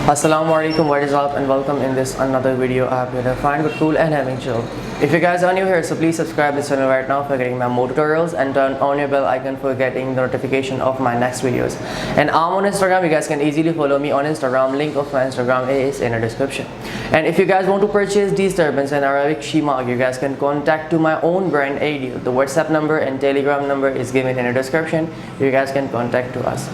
Assalamu Alaikum, what is up, and welcome in this another video. I hope you're fine, good, cool, and having chill. If you guys are new here, so please subscribe this channel right now for getting my more tutorials, and turn on your bell icon for getting the notification of my next videos. And I'm on Instagram. You guys can easily follow me on Instagram. Link of my Instagram is in the description. And if you guys want to purchase these turbans and Arabic shimag, you guys can contact to my own brand ADL. The WhatsApp number and Telegram number is given in the description. You guys can contact to us.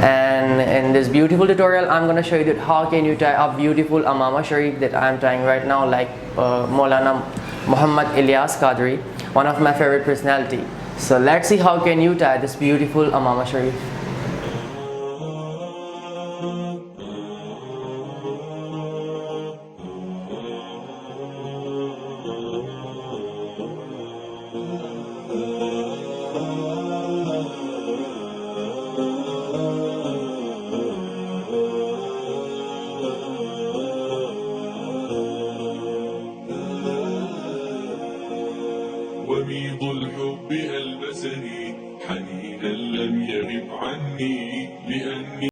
And in this beautiful tutorial, I'm going to show you that how can you tie a beautiful AMAMAH Sharif that I'm tying right now, like Moulana ILYAS QADRI, one of my favorite personality. So let's see how can you tie this beautiful AMAMAH Sharif. وميض الحب ألبسني حنينا لم يغب عني لأني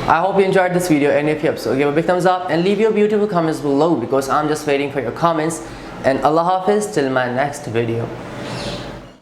I hope you enjoyed this video, and if you have, so give a big thumbs up and leave your beautiful comments below because I'm just waiting for your comments. And Allah Hafiz till my next video.